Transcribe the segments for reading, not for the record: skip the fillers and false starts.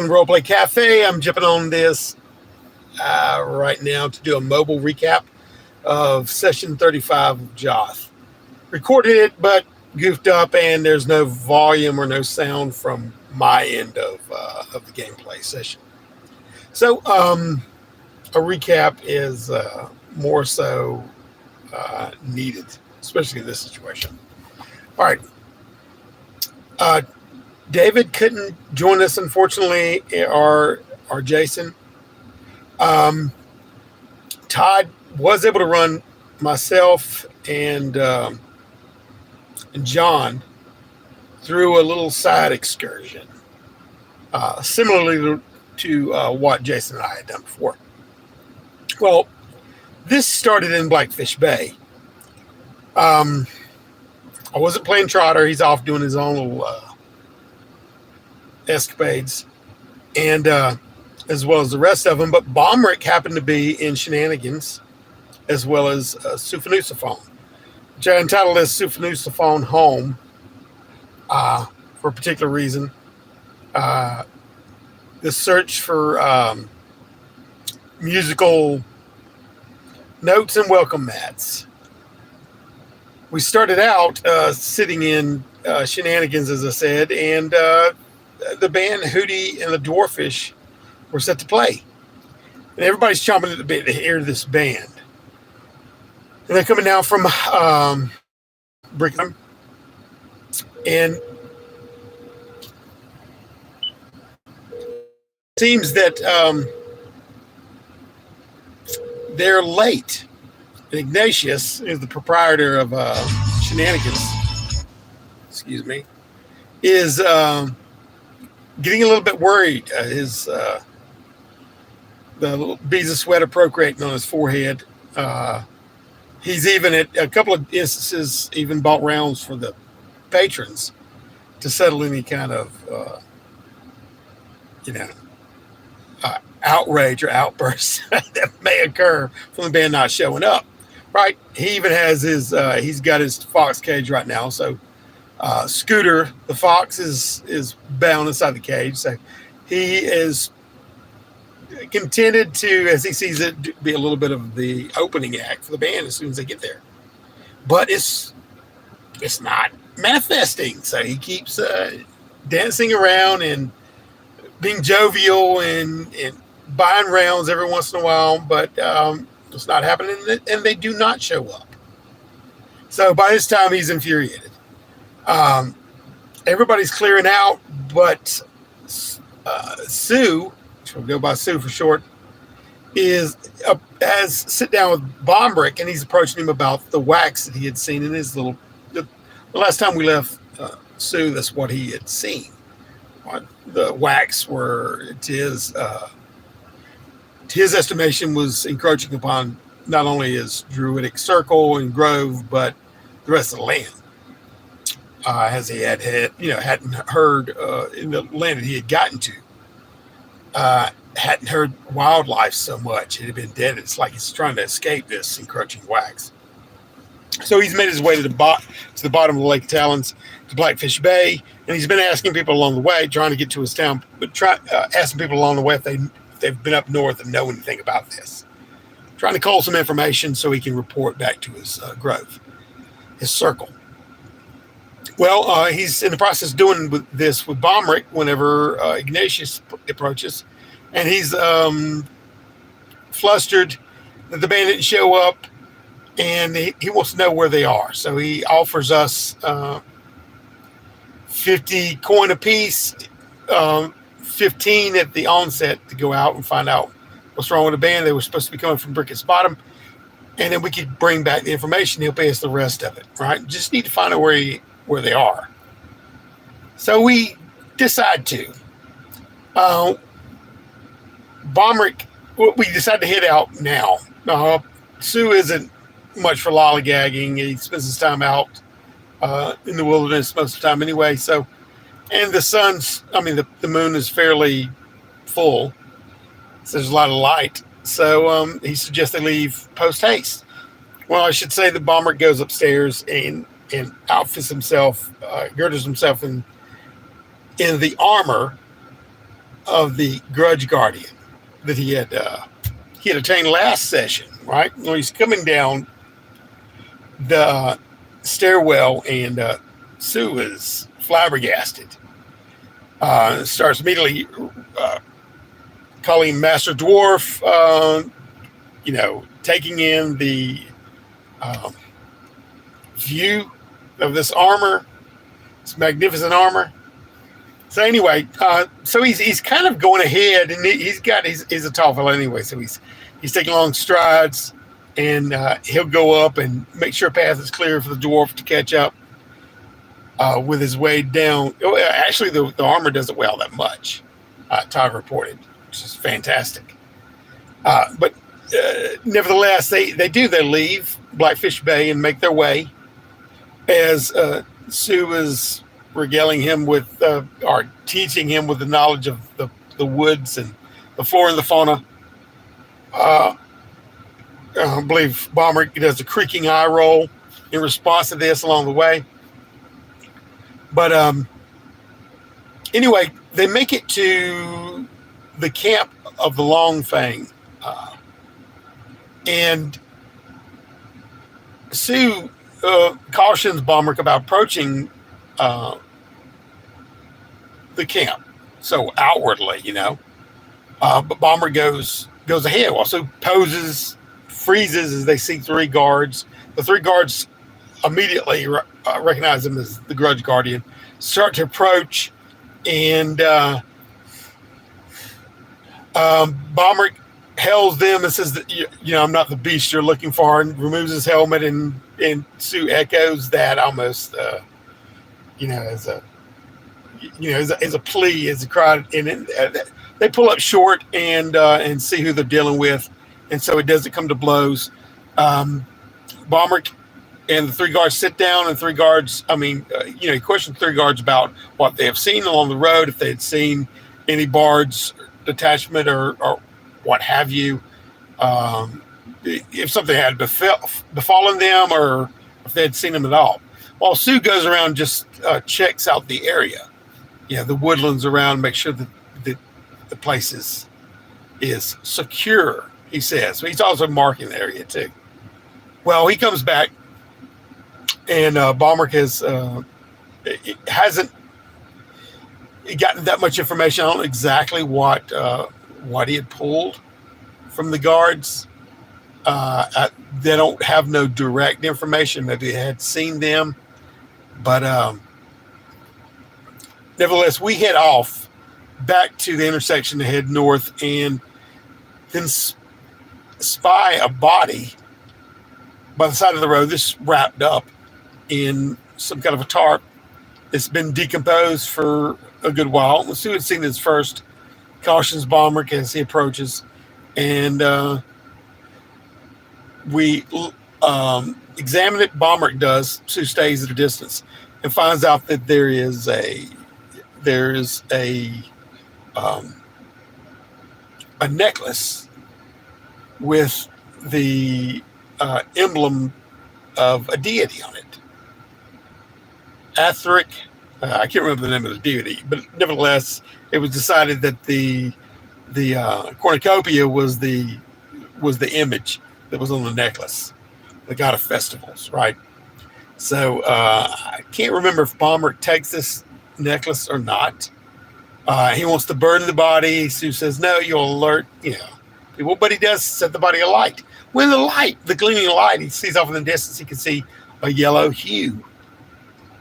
Roleplay Cafe. I'm jumping on this right now to do a mobile recap of session 35 of Joth. Recorded it, but goofed up, and there's no volume or no sound from my end of the gameplay session. So, a recap is more so needed, especially in this situation. All right. David couldn't join us, unfortunately, or Jason. Todd was able to run myself and John through a little side excursion, similarly to what Jason and I had done before. Well, this started in Blackfish Bay. I wasn't playing Trotter. He's off doing his own little escapades, and as well as the rest of them. But Bomrick happened to be in Shenanigans, as well as Sufanusaphone, which I entitled as Sufanusaphone Home for a particular reason. The search for musical notes and welcome mats. We started out sitting in Shenanigans, as I said, and the band Hootie and the Dwarfish were set to play. And everybody's chomping at the bit to hear this band. And they're coming down from Brickham. And it seems that they're late. And Ignatius is the proprietor of Shenanigans. Excuse me. Is getting a little bit worried. The little beads of sweat are procreating on his forehead. He's even at a couple of instances even bought rounds for the patrons to settle any kind of outrage or outbursts that may occur from the band not showing up. Right? He even has he's got his fox cage right now. So Scooter, the fox, is bound inside the cage. So he is contented to, as he sees it, be a little bit of the opening act for the band as soon as they get there. But it's not manifesting. So he keeps dancing around and being jovial and buying rounds every once in a while, but it's not happening, and they do not show up. So by this time, he's infuriated. Everybody's clearing out, but Sue, which will go by Sue for short, has sit down with Bombrick, and he's approaching him about the wax that he had seen in his little. The last time we left Sue, that's what he had seen. The wax were, to his estimation, was encroaching upon not only his druidic circle and grove, but the rest of the land. As he hadn't heard in the land that he had gotten to, hadn't heard wildlife so much. It had been dead. It's like he's trying to escape this encroaching wax. So he's made his way to the bottom of the Lake Talons, to Blackfish Bay, and he's been asking people along the way, trying to get to his town, but asking people along the way if they've been up north and know anything about this. Trying to call some information so he can report back to his grove, his circle. Well, he's in the process of doing this with Bomrick whenever Ignatius approaches, and he's flustered that the band didn't show up, and he wants to know where they are. So he offers us 50 coin apiece, 15 at the onset to go out and find out what's wrong with the band. They were supposed to be coming from Brickett's Bottom, and then we could bring back the information. He'll pay us the rest of it, right? Just need to find out where they are. So we decide to. Bomrick, we decide to head out now. Sue isn't much for lollygagging. He spends his time out in the wilderness most of the time anyway. So, and the moon is fairly full. So there's a lot of light. So he suggests they leave post haste. Well, I should say the Bomrick goes upstairs and outfits himself, girdles himself in the armor of the Grudge Guardian that he had attained last session. Right when he's coming down the stairwell, and Sue is flabbergasted. Starts immediately calling Master Dwarf. Taking in the view of this armor, this magnificent armor. So anyway, so he's kind of going ahead, and he's a tall fellow anyway, so he's taking long strides, and he'll go up and make sure a path is clear for the dwarf to catch up with his way down. Actually, the armor doesn't weigh all that much. Todd reported, which is fantastic. But nevertheless, they leave Blackfish Bay and make their way as Sue is regaling him with, or teaching him with the knowledge of the woods and the flora and the fauna. I believe Bomber does a creaking eye roll in response to this along the way. But anyway, they make it to the camp of the Long Fang. And Sue cautions Bomber about approaching the camp so outwardly, but Bomber goes ahead. Also freezes as they see three guards. The three guards immediately recognize him as the Grudge Guardian, start to approach, and Bomber hails them and says that, I'm not the beast you're looking for, and removes his helmet, and Sue echoes that almost, as a plea, as a cry, and they pull up short and see who they're dealing with, and so it doesn't come to blows. Bomber and the three guards sit down, and he questions three guards about what they have seen along the road, if they had seen any Bard's detachment or what have you, if something had befallen them, or if they had seen them at all. While Sue goes around and just checks out the area, the woodlands around, make sure that the place is secure, he says. So he's also marking the area too. Well, he comes back, and Bomber hasn't gotten that much information. I don't know exactly what he had pulled from the guards. They don't have no direct information. Maybe they had seen them, but nevertheless, we head off back to the intersection to head north, and then spy a body by the side of the road. This wrapped up in some kind of a tarp. It's been decomposed for a good while. Sue had seen this first, cautions Bomber as he approaches, and we examine it. Bomber does. Sue stays at a distance and finds out that there is a necklace with the emblem of a deity on it. Atheric, I can't remember the name of the deity, but nevertheless, it was decided that the cornucopia was the image that was on the necklace, the god of festivals, right? So I can't remember if Bomber takes this necklace or not. He wants to burn the body. Sue says, no, you'll alert, Well, but he does set the body alight. When the gleaming light, he sees off in the distance, he can see a yellow hue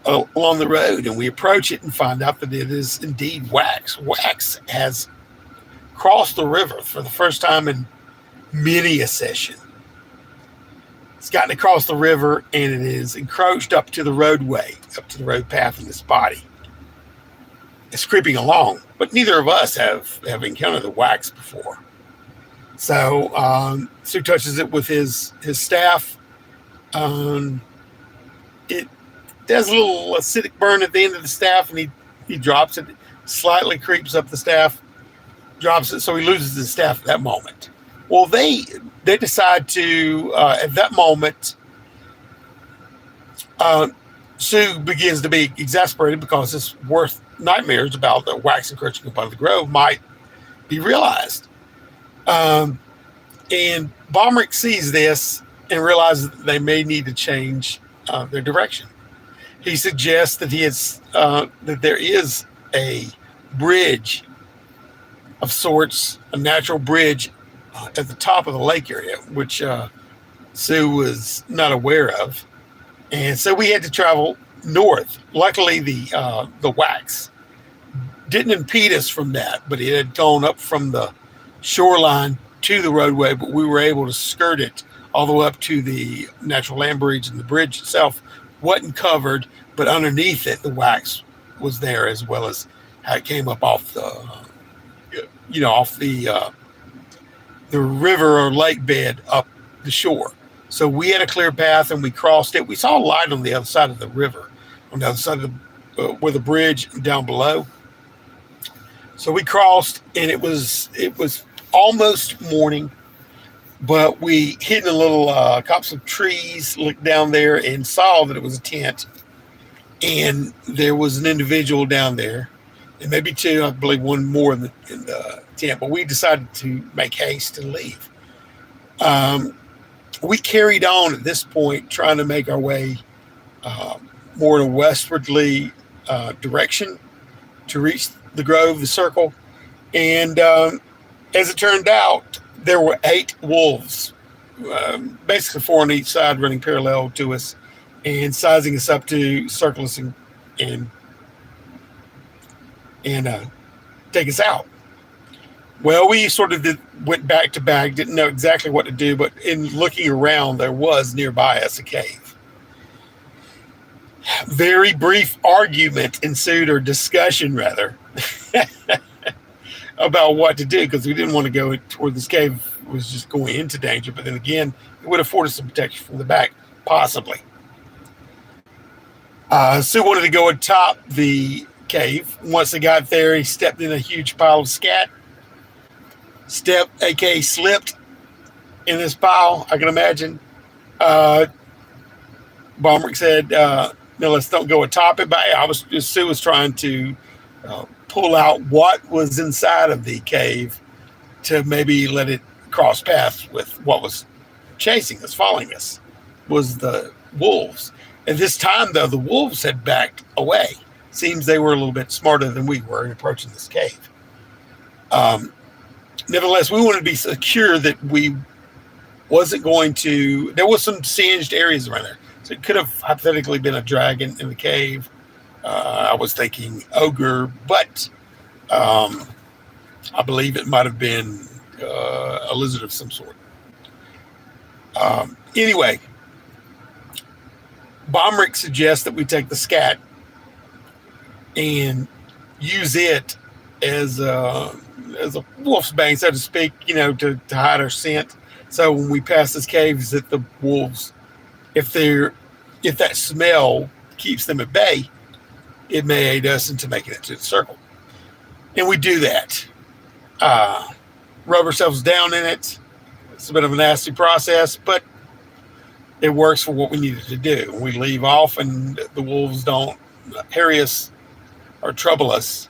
along the road, and we approach it and find out that it is indeed wax. Wax has crossed the river for the first time in many a session. It's gotten across the river, and it is encroached up to the roadway, up to the road path in this body. It's creeping along, but neither of us have encountered the wax before. So Sue touches it with his staff. It does a little acidic burn at the end of the staff, and he drops it, slightly creeps up the staff, drops it, so he loses his staff at that moment. Well, they decide to, at that moment, Sue begins to be exasperated because this worth nightmares about the wax encroaching upon the grove might be realized. Um, and Bomrick sees this and realizes that they may need to change their direction. He suggests that that there is a bridge of sorts, a natural bridge at the top of the lake area, which Sue was not aware of, and so we had to travel north. Luckily, the wax didn't impede us from that, but it had gone up from the shoreline to the roadway, but we were able to skirt it all the way up to the natural land bridge, and the bridge itself wasn't covered, but underneath it, the wax was there, as well as how it came up off the river or lake bed up the shore. So we had a clear path and we crossed it. We saw a light on the other side of the river, on the other side of where the bridge down below. So we crossed, and it was almost morning, but we hid in a little copse of trees, looked down there, and saw that it was a tent, and there was an individual down there, and maybe two, I believe one more in the tent. But we decided to make haste and leave. We carried on at this point, trying to make our way more in a westwardly direction to reach the grove, the circle. And as it turned out, there were 8 wolves, basically 4 on each side, running parallel to us and sizing us up to circle us and take us out. Well, we sort of went back to back, didn't know exactly what to do, but in looking around, there was nearby us a cave. Very brief argument ensued, or discussion rather, about what to do, because we didn't want to go toward this cave. It was just going into danger, but then again, it would afford us some protection from the back, possibly. Sue wanted to go atop the cave. Once they got there, he stepped in a huge pile of scat. Stepped, aka slipped, in this pile, I can imagine. Bomrick said, no, let's don't go atop it. But Sue was trying to pull out what was inside of the cave to maybe let it cross paths with what was chasing us, following us, was the wolves. At this time, though, the wolves had backed away. Seems they were a little bit smarter than we were in approaching this cave. Nevertheless, we wanted to be secure that we wasn't going to. There was some singed areas around there, so it could have hypothetically been a dragon in the cave. I was thinking ogre, but I believe it might have been a lizard of some sort. Anyway, Bomrick suggests that we take the scat and use it as a wolf's bane, so to speak, to hide our scent. So when we pass this cave, that the wolves, if that smell keeps them at bay, it may aid us into making it to the circle. And we do that. Rub ourselves down in it. It's a bit of a nasty process, but it works for what we needed to do. We leave off, and the wolves don't harry us or trouble us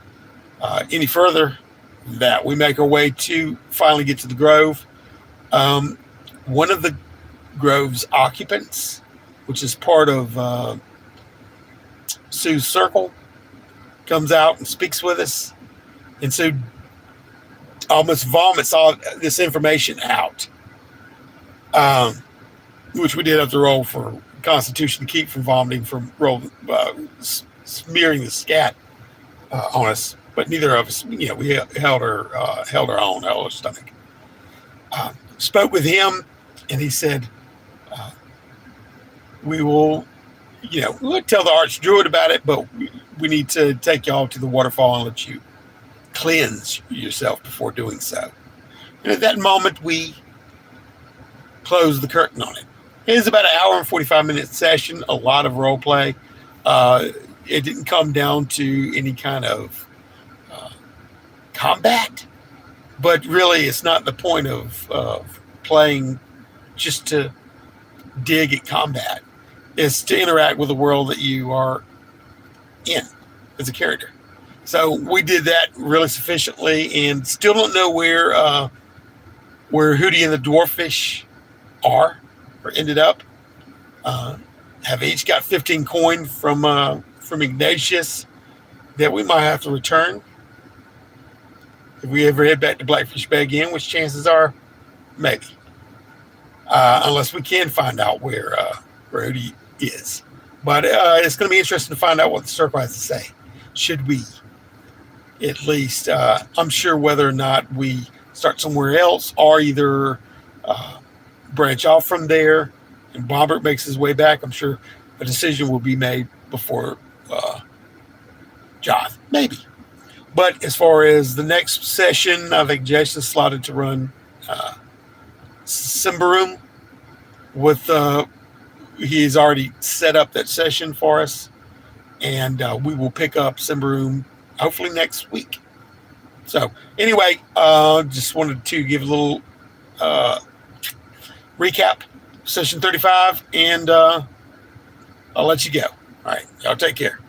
any further. That we make our way to finally get to the grove. One of the grove's occupants, which is part of Sue's circle, comes out and speaks with us, and Sue almost vomits all this information out, which we did have to roll for Constitution to keep from vomiting, from smearing the scat on us. But neither of us, we held our own, held our stomach. Spoke with him, and he said, we'll tell the Archdruid about it, but we need to take y'all to the waterfall and let you cleanse yourself before doing so. And at that moment, we closed the curtain on it. It was about an hour and 45-minute session, a lot of role play. It didn't come down to any kind of combat, but really it's not the point of playing just to dig at combat. It's to interact with the world that you are in as a character. So we did that really sufficiently, and still don't know where Hootie and the Dwarfish are or ended up. Have each got 15 coin from Ignatius that we might have to return if we ever head back to Blackfish Bay again, which chances are maybe, unless we can find out where Hootie is. But it's going to be interesting to find out what the circle has to say. Should we, at least, I'm sure whether or not we start somewhere else or either branch off from there and Bombert makes his way back, I'm sure a decision will be made before Joth, maybe. But as far as the next session, I think Jason's slotted to run Simbarum with he's already set up that session for us, and we will pick up Simbarum hopefully next week. So anyway, just wanted to give a little recap, session 35, and I'll let you go. All right, y'all take care.